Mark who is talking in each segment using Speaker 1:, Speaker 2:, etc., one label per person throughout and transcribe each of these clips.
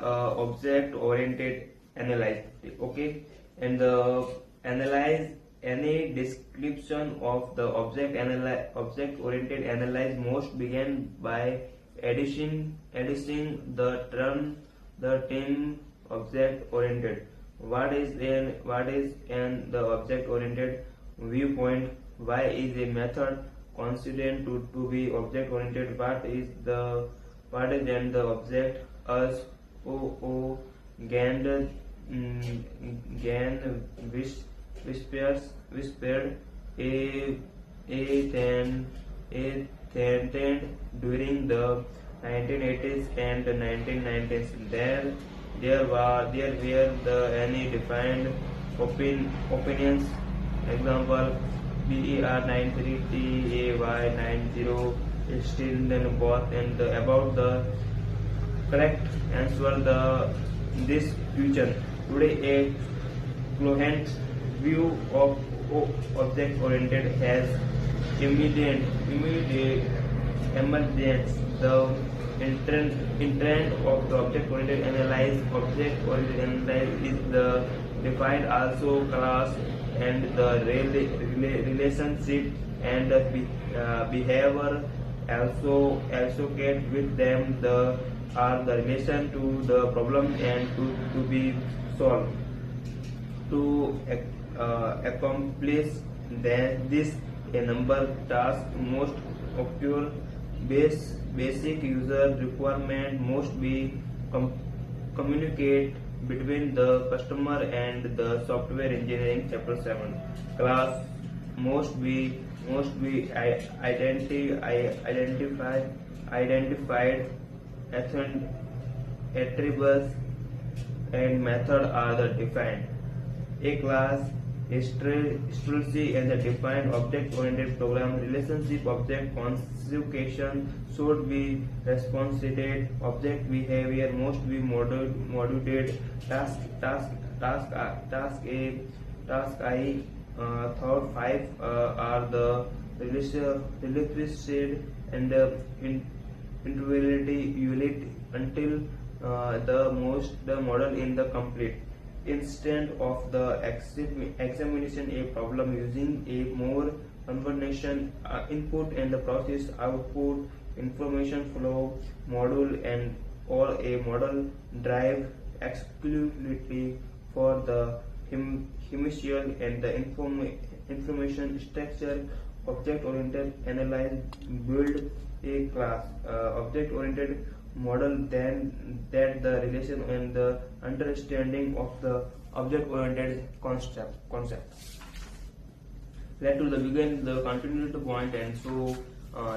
Speaker 1: object-oriented analysis. Okay, and the analyze any description of the object-oriented analysis most begin by adding the term object-oriented. What is the object-oriented viewpoint? Why is a method considered to be object-oriented? What is the object as gained whispered a threatened during the 1980s and 1990s. There were any defined opinions. Example: BER 93 TAY 90 still both and about the correct answer this question. Today, a Cohen's view of object-oriented has immediate emergence. The intent of the object-oriented analysis. Object-oriented analysis is the defined also class and the relationship and behavior associated with them are the relation to the problem and to be solved. To accomplish this, a number task most occur. Basic user requirement must be communicate between the customer and the software engineering. Chapter 7. Class must be identified attributes and method are defined. A class structure and the defined object-oriented program relationship. Object conjugation should be responsive. Object behavior must be modulated. Task I thought 5 are the relationship and the intervality unit until the model in the complete. Instead of the examination a problem using a more conventional input and the process output information flow module and or a model drive exclusively for the hemisphere and the information structure. Object-oriented analysis build a class object-oriented model then that the relation and the understanding of the object-oriented concept. Let to the begin the continued point, and so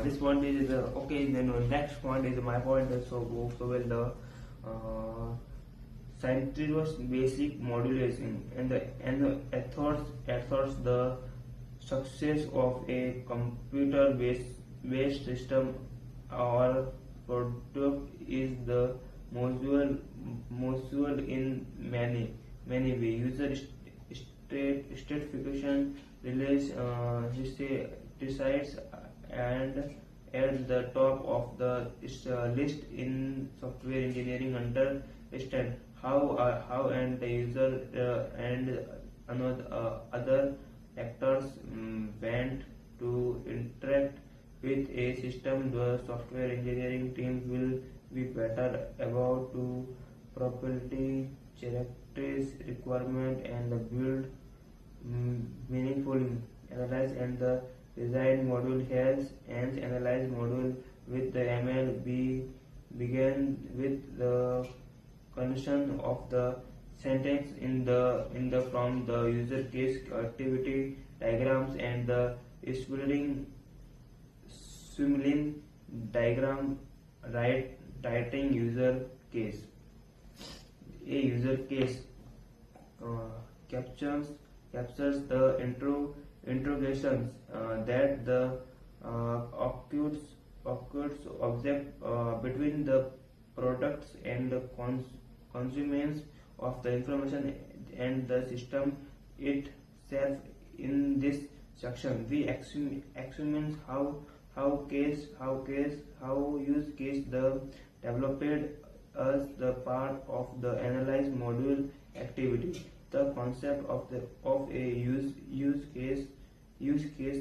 Speaker 1: this point is okay. Then next point is my point. So will the scientific basic modulation and the efforts the success of a computer based system or product is the module in many ways. User stratification decides and at the top of the list in software engineering. Understand how and the user and other actors want to interact with a system. The software engineering team will be better about to properly characterize requirement and build meaningful analyze and the design module has and analyze module with the ML begin with the concern of the syntax in the from the user case activity diagrams and the swimming diagram writing user case. A user case captures the interrogations that the occurs object between the products and the consumers of the information and the system itself. In this section, we examine how use case the developed as the part of the analyze module activity. The concept of a use case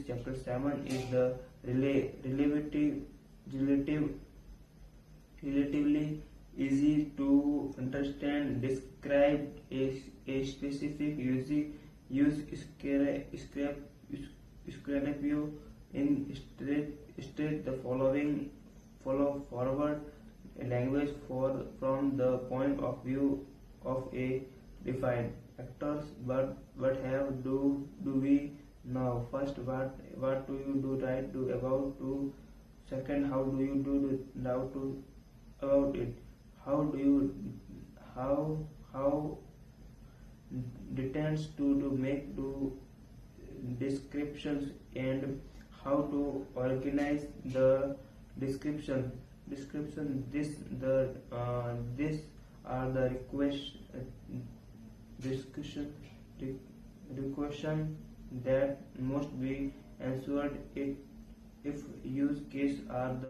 Speaker 1: chapter 7 is the relatively easy to understand. Describe a specific use scenario in state the following follow forward language from the point of view of a defined actors. What have do we now? First, what do you do right do about to? Second, how do you do now to about it? How do you how detends to make do descriptions, and how to organize the description. This are the discussion that must be answered if use case are the